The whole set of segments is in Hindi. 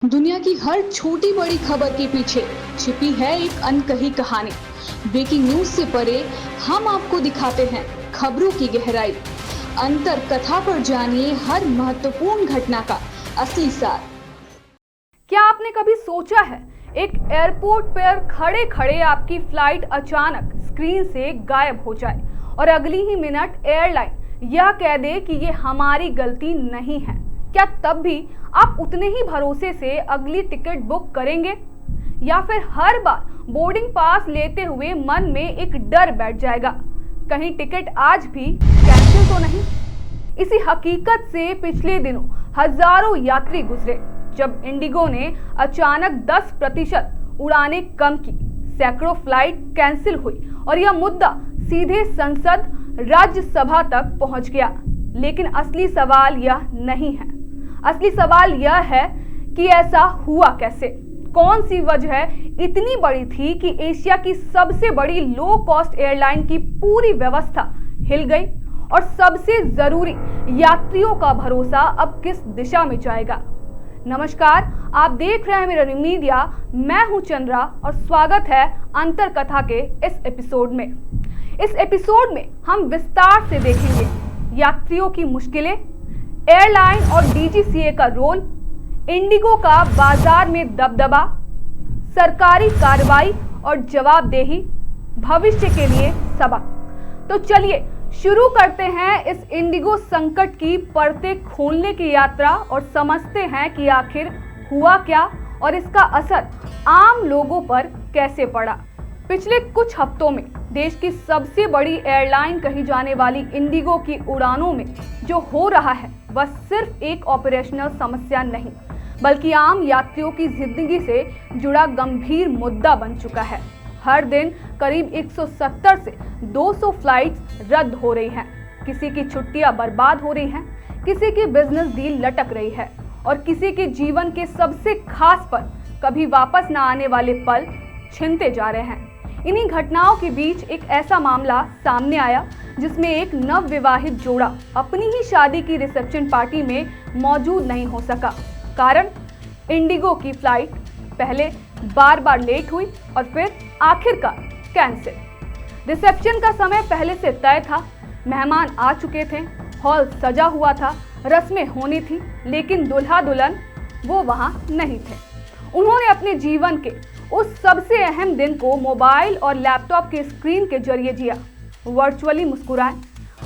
दुनिया की हर छोटी बड़ी खबर के पीछे छिपी है एक अनकही कहानी। ब्रेकिंग न्यूज से परे हम आपको दिखाते हैं खबरों की गहराई। अंतर कथा पर जानिए हर महत्वपूर्ण घटना का असली सार। क्या आपने कभी सोचा है एक एयरपोर्ट पर खड़े खड़े आपकी फ्लाइट अचानक स्क्रीन से गायब हो जाए और अगली ही मिनट एयरलाइन यह कह दे कि ये हमारी गलती नहीं है? क्या तब भी आप उतने ही भरोसे से अगली टिकट बुक करेंगे, या फिर हर बार बोर्डिंग पास लेते हुए मन में एक डर बैठ जाएगा, कहीं टिकट आज भी कैंसिल तो नहीं? इसी हकीकत से पिछले दिनों हजारों यात्री गुजरे जब इंडिगो ने अचानक 10% उड़ानें कम की, सैकड़ों फ्लाइट कैंसिल हुई और यह मुद्दा सीधे संसद राज्यसभा तक पहुंच गया। लेकिन असली सवाल यह नहीं है। असली सवाल यह है कि ऐसा हुआ कैसे? कौन सी वजह इतनी बड़ी थी कि एशिया की सबसे बड़ी लो कॉस्ट एयरलाइन की पूरी व्यवस्था हिल गई? और सबसे जरूरी, यात्रियों का भरोसा अब किस दिशा में जाएगा? नमस्कार, आप देख रहे हैं मिरर मीडिया। मैं हूं चंद्रा और स्वागत है अंतर कथा के इस एपिसोड में। इस एपिसोड में हम विस्तार से देखेंगे यात्रियों की मुश्किलें, एयरलाइन और डीजीसीए का रोल, इंडिगो का बाजार में दबदबा, सरकारी कार्रवाई और जवाबदेही, भविष्य के लिए सबक। तो चलिए शुरू करते हैं इस इंडिगो संकट की परतें खोलने की यात्रा और समझते हैं कि आखिर हुआ क्या और इसका असर आम लोगों पर कैसे पड़ा। पिछले कुछ हफ्तों में देश की सबसे बड़ी एयरलाइन कही जाने वाली इंडिगो की उड़ानों में जो हो रहा है वह सिर्फ एक ऑपरेशनल समस्या नहीं, बल्कि आम यात्रियों की जिंदगी से जुड़ा गंभीर मुद्दा बन चुका है। हर दिन करीब 170 से 200 फ्लाइट्स रद्द हो रही हैं, किसी की छुट्टियां बर्बाद हो रही हैं, किसी की बिजनेस डील लटक रही है और किसी के जीवन के सबसे खास पल, कभी वापस न आने वाले पल छिनते जा रहे हैं। इन्हीं घटनाओं के बीच एक ऐसा मामला सामने आया जिसमें एक नवविवाहित जोड़ा अपनी ही शादी की रिसेप्शन पार्टी में मौजूद नहीं हो सका। कारण, इंडिगो की फ्लाइट पहले बार बार लेट हुई और फिर आखिरकार कैंसिल। रिसेप्शन का समय पहले से तय था, मेहमान आ चुके थे, हॉल सजा हुआ था, रस्में होनी थी, लेकिन दूल्हा दुल्हन वो वहां नहीं थे। उन्होंने अपने जीवन के उस सबसे अहम दिन को मोबाइल और लैपटॉप के स्क्रीन के जरिए जिया। वर्चुअली मुस्कुराए,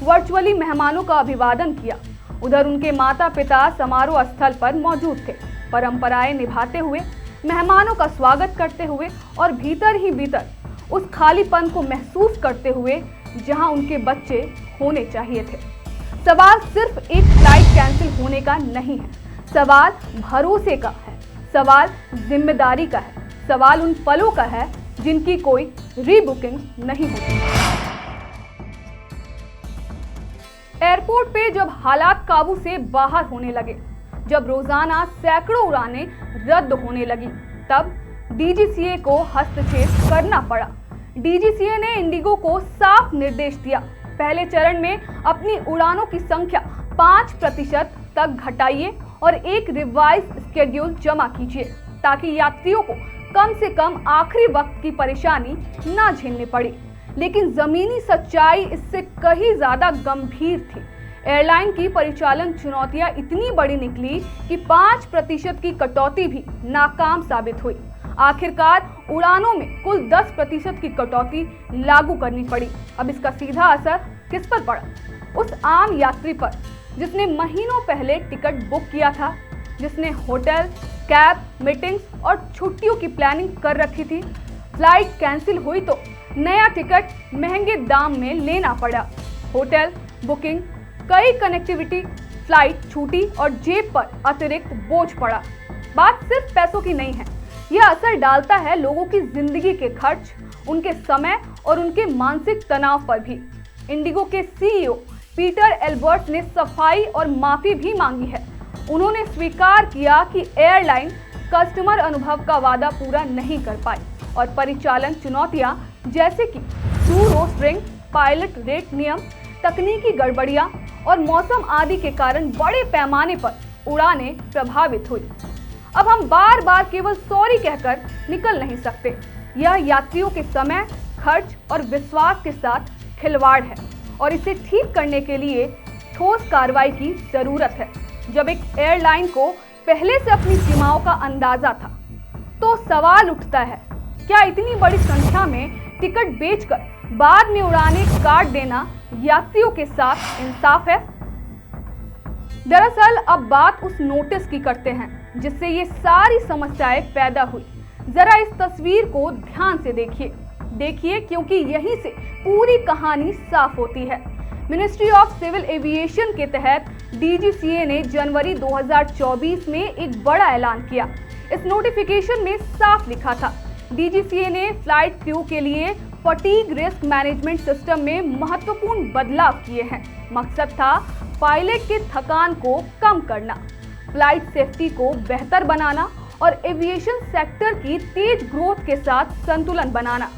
वर्चुअली मेहमानों का अभिवादन किया। उधर उनके माता पिता समारोह स्थल पर मौजूद थे, परंपराएं निभाते हुए, मेहमानों का स्वागत करते हुए और भीतर ही भीतर उस खालीपन को महसूस करते हुए जहां उनके बच्चे होने चाहिए थे। सवाल सिर्फ एक फ्लाइट कैंसिल होने का नहीं है, सवाल भरोसे का है, सवाल जिम्मेदारी का है, सवाल उन पलों का है जिनकी कोई रीबुकिंग नहीं होती। एयरपोर्ट पे जब हालात काबू से बाहर होने लगे, जब रोजाना सैकड़ों उड़ानें रद्द होने लगी, तब डीजीसीए को हस्तक्षेप करना पड़ा। डीजीसीए ने इंडिगो को साफ निर्देश दिया, पहले चरण में अपनी उड़ानों की संख्या 5% तक घटाइए और एक रिवाइज स्केड्यूल जमा कीजिए ताकि यात्रियों को कम से कम आखिरी वक्त की परेशानी ना झेलनी पड़ी। लेकिन जमीनी सच्चाई इससे कहीं ज्यादा गंभीर थी। एयरलाइन की परिचालन चुनौतियां इतनी बड़ी निकली कि 5% की कटौती भी नाकाम साबित हुई। आखिरकार उड़ानों में कुल 10% की कटौती लागू करनी पड़ी। अब इसका सीधा असर किस पर पड़ा? उस आम यात्री पर जिसने महीनों पहले टिकट बुक किया था, जिसने होटल, कैब, मीटिंग्स और छुट्टियों की प्लानिंग कर रखी थी। फ्लाइट कैंसिल हुई तो नया टिकट महंगे दाम में लेना पड़ा। होटल बुकिंग, कई कनेक्टिविटी फ्लाइट छूटी और जेब पर अतिरिक्त बोझ पड़ा। बात सिर्फ पैसों की नहीं है, यह असर डालता है लोगों की जिंदगी के खर्च, उनके समय और उनके मानसिक तनाव पर भी। इंडिगो के सीईओ पीटर एल्बर्ट ने सफाई और माफी भी मांगी है। उन्होंने स्वीकार किया कि एयरलाइन कस्टमर अनुभव का वादा पूरा नहीं कर पाई और परिचालन चुनौतियां जैसे कि क्रू रोस्टरिंग, पायलट रेट नियम, तकनीकी गड़बड़ियां और मौसम आदि के कारण बड़े पैमाने पर उड़ानें प्रभावित हुई। अब हम बार बार केवल सॉरी कहकर निकल नहीं सकते। यह यात्रियों के समय, खर्च और विश्वास के साथ खिलवाड़ है और इसे ठीक करने के लिए ठोस कार्रवाई की जरूरत है। जब एक एयरलाइन को पहले से अपनी सीमाओं का अंदाजा था, तो सवाल उठता है, क्या इतनी बड़ी संख्या में टिकट बेचकर बाद में उड़ानें काट देना यात्रियों के साथ इंसाफ है? दरअसल अब बात उस नोटिस की करते हैं जिससे ये सारी समस्याएं पैदा हुई। जरा इस तस्वीर को ध्यान से देखिए क्योंकि यहीं से पूरी कहानी साफ होती है। मिनिस्ट्री ऑफ सिविल एविएशन के तहत DGCA ने जनवरी 2024 में एक बड़ा ऐलान किया। इस नोटिफिकेशन में साफ लिखा था, DGCA ने फ्लाइट क्रू के लिए फटीग रिस्क मैनेजमेंट सिस्टम में महत्वपूर्ण बदलाव किए हैं। मकसद था पायलट के थकान को कम करना, फ्लाइट सेफ्टी को बेहतर बनाना और एविएशन सेक्टर की तेज ग्रोथ के साथ संतुलन बनाना।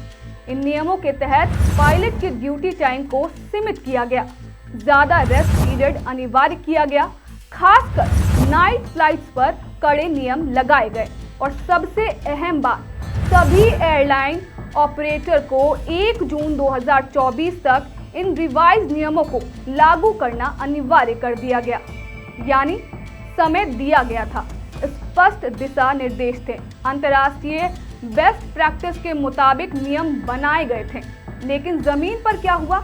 इन नियमों के तहत पायलट के ड्यूटी टाइम को सीमित किया गया, ज्यादा रेस्ट पीरियड अनिवार्य किया गया, खासकर नाइट फ्लाइट्स पर कड़े नियम लगाए गए और सबसे अहम बात, सभी एयरलाइन ऑपरेटर को 1 जून 2024 तक इन रिवाइज नियमों को लागू करना अनिवार्य कर दिया गया। यानी समय दिया गया था, स्पष्ट दिशा निर्देश थे, अंतर्राष्ट्रीय बेस्ट प्रैक्टिस के मुताबिक नियम बनाए गए थे। लेकिन जमीन पर क्या हुआ?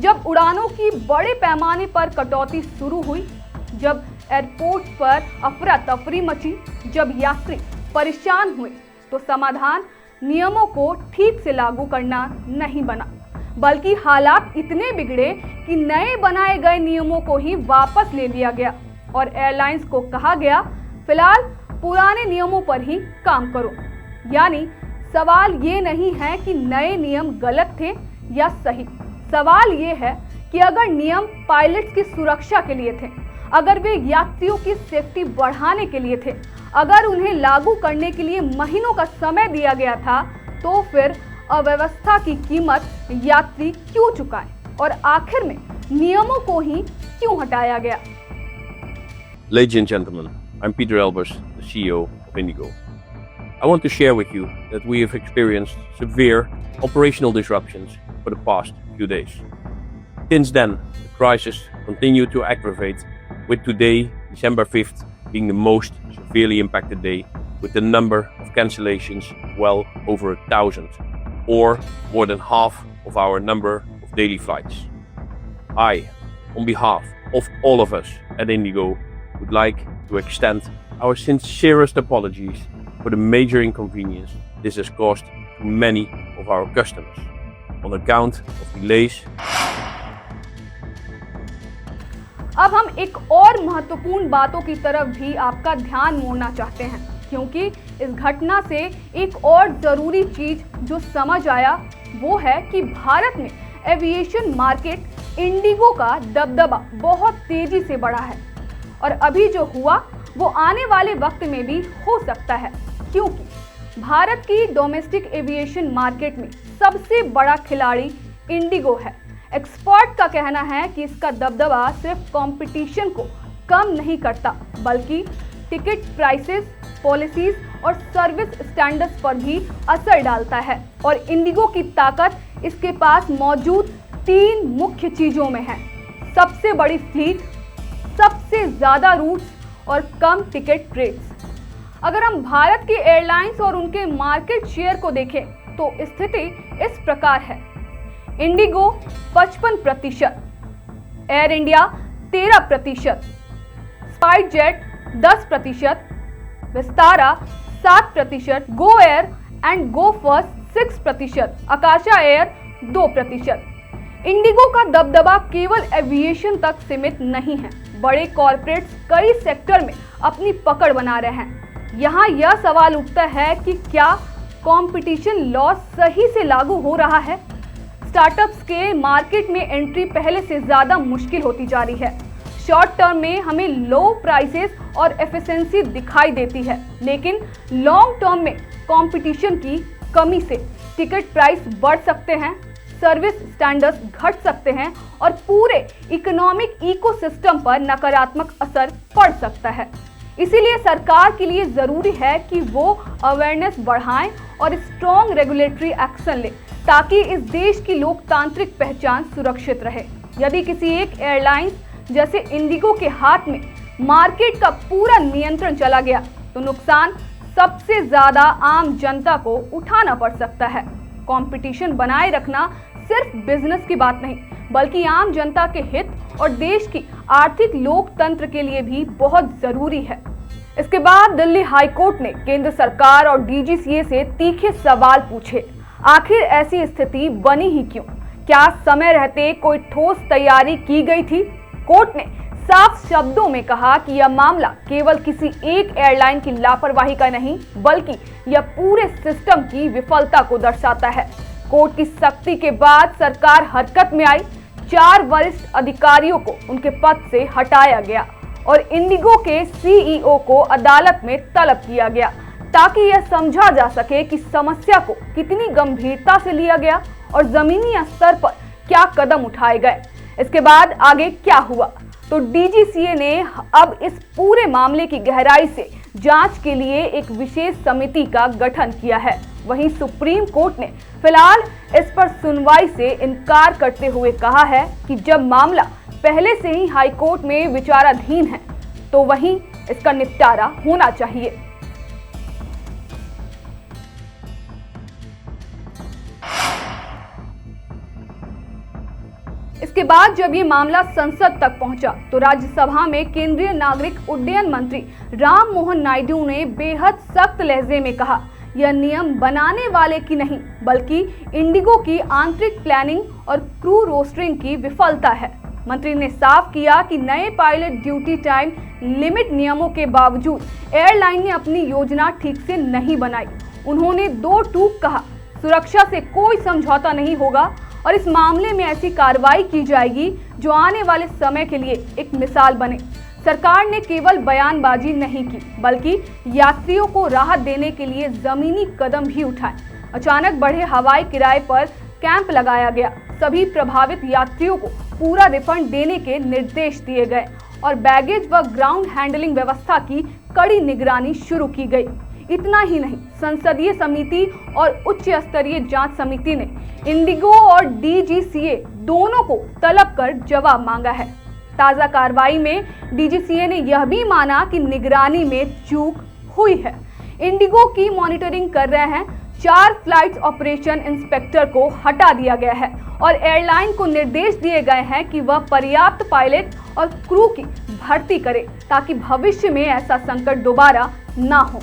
जब उड़ानों की बड़े पैमाने पर कटौती शुरू हुई, जब एयरपोर्ट पर अफरा तफरी मची, जब यात्री परेशान हुए, तो समाधान नियमों को ठीक से लागू करना नहीं बना, बल्कि हालात इतने बिगड़े कि नए बनाए गए नियमों को ही वापस ले लिया गया और एयरलाइंस को कहा गया, फिलहाल पुराने नियमों पर ही काम करो। यानी सवाल ये नहीं है कि नए नियम गलत थे या सही, सवाल ये है कि अगर नियम पायलट्स की सुरक्षा के लिए थे, अगर वे यात्रियों की सेफ्टी बढ़ाने के लिए थे, अगर उन्हें लागू करने के लिए महीनों का समय दिया गया था, तो फिर अव्यवस्था की कीमत यात्री क्यों चुकाए और आखिर में नियमों को ही क्यों हटाया गया? Ladies and gentlemen, I'm Peter Elbers, the CEO of Indigo. I want to share with you that we have experienced severe operational disruptions for the past few days. Since then, the crisis continued to aggravate, with today, December 5th, being the most severely impacted day, with the number of cancellations well over 1,000, or more than half of our number of daily flights. I, on behalf of all of us at Indigo, would like to extend our sincerest apologies for the major inconvenience this has caused to many of our customers on account of delays. अब हम एक और महत्वपूर्ण बातों की तरफ भी आपका ध्यान मोड़ना चाहते हैं, क्योंकि इस घटना से एक और जरूरी चीज जो समझ आया वो है कि भारत में एविएशन मार्केट इंडिगो का दबदबा बहुत तेजी से बढ़ा है और अभी जो हुआ वो आने वाले वक्त में भी हो सकता है, क्योंकि भारत की डोमेस्टिक एविएशन मार्केट में सबसे बड़ा खिलाड़ी इंडिगो है। एक्सपर्ट का कहना है कि इसका दबदबा सिर्फ कंपटीशन को कम नहीं करता, बल्कि टिकट प्राइसेस, पॉलिसीज और सर्विस स्टैंडर्ड्स पर भी असर डालता है। और इंडिगो की ताकत इसके पास मौजूद 3 मुख्य चीजों में है: सबसे बड़ी फ्लीट, सबसे ज्यादा रूट्स और कम टिकट रेट्स। अगर हम भारत की एयरलाइंस और उनके मार्केट शेयर को देखें तो स्थिति इस प्रकार है: इंडिगो 55%, एयर इंडिया 13%, स्पाइसजेट 10%, विस्तारा 7%, गो एयर एंड गो फर्स्ट 6%, आकाशा एयर 2%। इंडिगो का दबदबा केवल एविएशन तक सीमित नहीं है, बड़े कॉर्पोरेट्स कई सेक्टर में अपनी पकड़ बना रहे हैं। यहाँ यह सवाल उठता है कि क्या कंपटीशन लॉ सही से लागू हो रहा है? स्टार्टअप्स के मार्केट में एंट्री पहले से ज्यादा मुश्किल होती जा रही है। शॉर्ट टर्म में हमें लो प्राइसेस और एफिशिएंसी दिखाई देती है, लेकिन लॉन्ग टर्म में कंपटीशन की कमी से टिकट प्राइस बढ़ सकते हैं, सर्विस स्टैंडर्ड्स घट सकते हैं और पूरे इकोनॉमिक इकोसिस्टम पर नकारात्मक असर पड़ सकता है। इसीलिए सरकार के लिए जरूरी है कि वो अवेयरनेस बढ़ाएं और स्ट्रॉन्ग रेगुलेटरी एक्शन ले, ताकि इस देश की लोकतांत्रिक पहचान सुरक्षित रहे। यदि किसी एक एयरलाइंस जैसे इंडिगो के हाथ में मार्केट का पूरा नियंत्रण चला गया तो नुकसान सबसे ज्यादा आम जनता को उठाना पड़ सकता है। कंपटीशन बनाए रखना सिर्फ बिजनेस की बात नहीं, बल्कि आम जनता के हित और देश की आर्थिक लोकतंत्र के लिए भी बहुत जरूरी है। इसके बाद दिल्ली हाईकोर्ट ने केंद्र सरकार और डीजीसीए से तीखे सवाल पूछे। आखिर ऐसी स्थिति बनी ही क्यों? क्या समय रहते कोई ठोस तैयारी की गई थी? कोर्ट ने साफ शब्दों में कहा कि यह मामला केवल किसी एक एयरलाइन की लापरवाही का नहीं, बल्कि यह पूरे सिस्टम की विफलता को दर्शाता है। कोर्ट की सख्ती के बाद सरकार हरकत में आई। 4 वरिष्ठ अधिकारियों को उनके पद से हटाया गया और इंडिगो के सीईओ को अदालत में तलब किया गया, ताकि यह समझा जा सके कि समस्या को कितनी गंभीरता से लिया गया और जमीनी स्तर पर क्या कदम उठाए गए। इसके बाद आगे क्या हुआ, तो डीजीसीए ने अब इस पूरे मामले की गहराई से जांच के लिए एक विशेष समिति का गठन किया है। वहीं सुप्रीम कोर्ट ने फिलहाल इस पर सुनवाई से इनकार करते हुए कहा है कि जब मामला पहले से ही हाई कोर्ट में विचाराधीन है तो वहीं इसका निपटारा होना चाहिए। इसके बाद जब ये मामला संसद तक पहुंचा तो राज्यसभा में केंद्रीय नागरिक उड्डयन मंत्री राम मोहन नायडू ने बेहद सख्त लहजे में कहा, यह नियम बनाने वाले की नहीं, बल्कि इंडिगो की आंतरिक प्लानिंग और क्रू रोस्टरिंग की विफलता है। मंत्री ने साफ किया कि नए पायलट ड्यूटी टाइम लिमिट नियमों के बावजूद एयरलाइन ने अपनी योजना ठीक से नहीं बनाई। उन्होंने 2 टूक कहा, सुरक्षा से कोई समझौता नहीं होगा और इस मामले में ऐसी कार्रवाई की जाएगी जो आने वाले समय के लिए एक मिसाल बने। सरकार ने केवल बयानबाजी नहीं की, बल्कि यात्रियों को राहत देने के लिए जमीनी कदम भी उठाए। अचानक बढ़े हवाई किराए पर कैंप लगाया गया, सभी प्रभावित यात्रियों को पूरा रिफंड देने के निर्देश दिए गए और बैगेज व ग्राउंड हैंडलिंग व्यवस्था की कड़ी निगरानी शुरू की गई। इतना ही नहीं, संसदीय समिति और उच्च स्तरीय जांच समिति ने इंडिगो और डीजीसीए दोनों को तलब कर जवाब मांगा है। ताजा कार्रवाई में डीजीसीए ने यह भी माना कि निगरानी में चूक हुई है। इंडिगो की मॉनिटरिंग कर रहे हैं 4 फ्लाइट ऑपरेशन इंस्पेक्टर को हटा दिया गया है और एयरलाइन को निर्देश दिए गए हैं कि वह पर्याप्त पायलट और क्रू की भर्ती करे, ताकि भविष्य में ऐसा संकट दोबारा ना हो।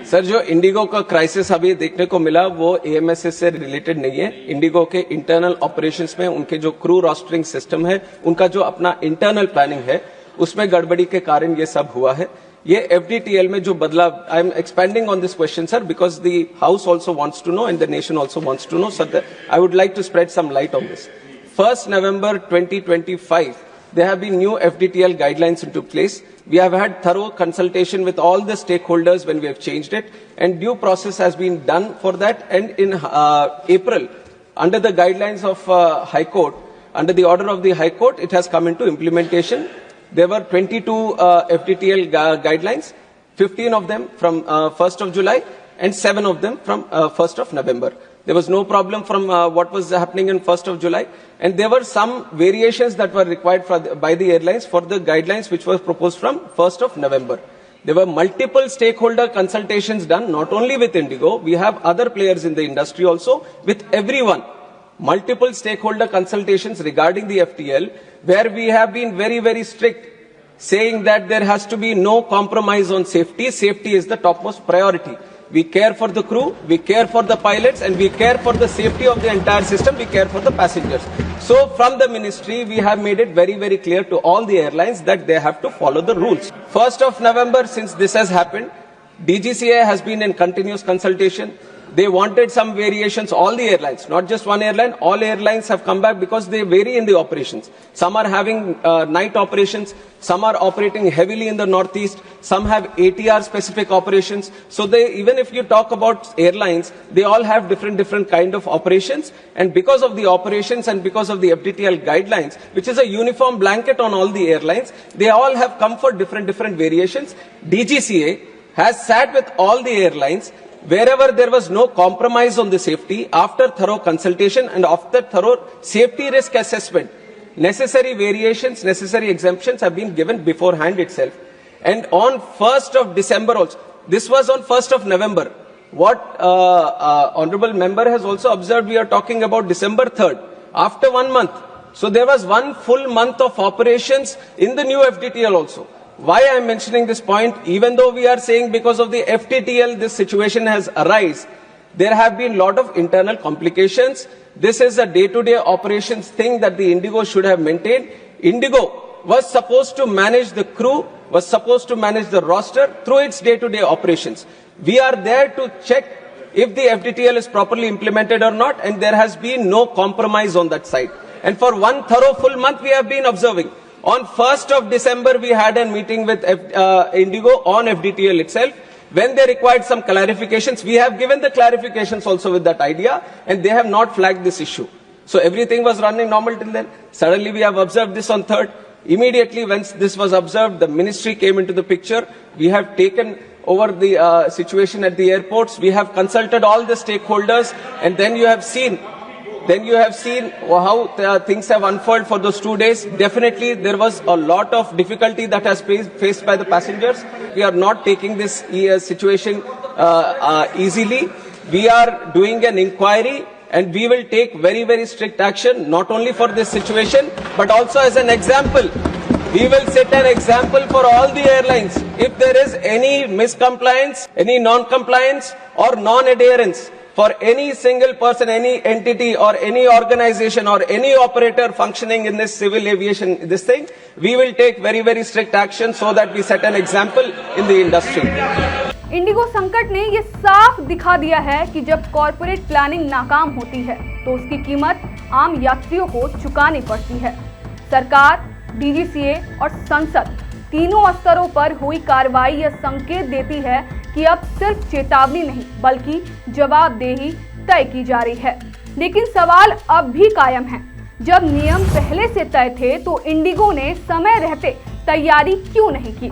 सर, जो इंडिगो का क्राइसिस अभी देखने को मिला वो एएमएसएस से रिलेटेड नहीं है। इंडिगो के इंटरनल ऑपरेशंस में उनके जो क्रू रोस्टरिंग सिस्टम है, उनका जो अपना इंटरनल प्लानिंग है, उसमें गड़बड़ी के कारण ये सब हुआ है। ये एफडीटीएल में जो बदलाव, I am expending on this question sir because the house also wants to know and the nation also wants to know, so I would like to spread some light on this. 1st November 2025 there have been new FDTL guidelines into place. We have had thorough consultation with all the stakeholders when we have changed it, and due process has been done for that. And in April, under the guidelines of High Court, under the order of the High Court, it has come into implementation. There were 22 FDTL guidelines, 15 of them from 1st of July and 7 of them from 1st of November. There was no problem from what was happening in 1st of July, and there were some variations that were required by the airlines for the guidelines which were proposed from 1st of November. There were multiple stakeholder consultations done, not only with Indigo, we have other players in the industry also, with everyone. Multiple stakeholder consultations regarding the FTL, where we have been very, very strict, saying that there has to be no compromise on safety. Safety is the topmost priority. We care for the crew, we care for the pilots, and we care for the safety of the entire system, we care for the passengers. So from the ministry, we have made it very, very clear to all the airlines that they have to follow the rules. 1st of November, since this has happened, DGCA has been in continuous consultation. They wanted some variations, all the airlines, not just one airline, all airlines have come back because they vary in the operations. Some are having night operations, some are operating heavily in the northeast, some have ATR specific operations. So they, even if you talk about airlines, they all have different kind of operations. And because of the operations and because of the FDTL guidelines, which is a uniform blanket on all the airlines, they all have come for different variations. DGCA has sat with all the airlines. Wherever there was no compromise on the safety, after thorough consultation and after thorough safety risk assessment, necessary variations, necessary exemptions have been given beforehand itself. And on 1st of December also, this was on 1st of November. What honorable member has also observed, we are talking about December 3rd, after 1 month. So there was 1 full month of operations in the new FDTL also. Why I am mentioning this point, even though we are saying because of the FTTL this situation has arisen, there have been lot of internal complications. This is a day-to-day operations thing that the IndiGo should have maintained. IndiGo was supposed to manage the crew, was supposed to manage the roster through its day-to-day operations. We are there to check if the FDTL is properly implemented or not, and there has been no compromise on that side. And for 1 thorough full month we have been observing. On 1st of December, we had a meeting with IndiGo on FDTL itself. When they required some clarifications, we have given the clarifications also with that idea, and they have not flagged this issue. So everything was running normal till then. Suddenly, we have observed this on 3rd. Immediately, once this was observed, the ministry came into the picture. We have taken over the situation at the airports. We have consulted all the stakeholders, and then you have seen how things have unfolded for those 2 days. Definitely, there was a lot of difficulty that has faced by the passengers. We are not taking this situation easily. We are doing an inquiry, and we will take very strict action, not only for this situation, but also as an example. We will set an example for all the airlines. If there is any miscompliance, any non-compliance or non-adherence, for any single person, any entity or any organization or any operator functioning in this civil aviation, this thing, we will take very strict action so that we set an example in the industry. Indigo संकट ने ये साफ दिखा दिया है कि जब कॉर्पोरेट प्लानिंग नाकाम होती है तो उसकी कीमत आम यात्रियों को चुकानी पड़ती है। सरकार, डीजीसीए और संसद तीनों स्तरों पर हुई कार्रवाई यह संकेत देती है कि अब सिर्फ चेतावनी नहीं बल्कि जवाबदेही तय की जा रही है। लेकिन सवाल अब भी कायम है, जब नियम पहले से तय थे तो इंडिगो ने समय रहते तैयारी क्यों नहीं की?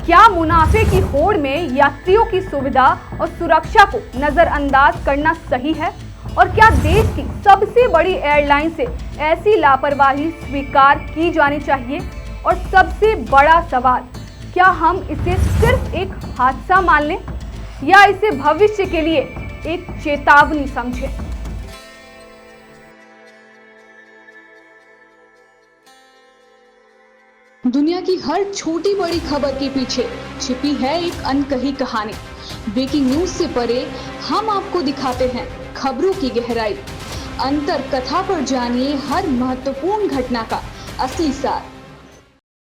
क्या मुनाफे की होड़ में यात्रियों की सुविधा और सुरक्षा को नजरअंदाज करना सही है? और क्या देश की सबसे बड़ी एयरलाइन से ऐसी लापरवाही स्वीकार की जानी चाहिए? और सबसे बड़ा सवाल, क्या हम इसे सिर्फ एक हादसा मान लें या इसे भविष्य के लिए एक चेतावनी समझें? दुनिया की हर छोटी बड़ी खबर के पीछे छिपी है एक अनकही कहानी। ब्रेकिंग न्यूज से परे हम आपको दिखाते हैं खबरों की गहराई। अंतर कथा पर जानिए हर महत्वपूर्ण घटना का असली सार।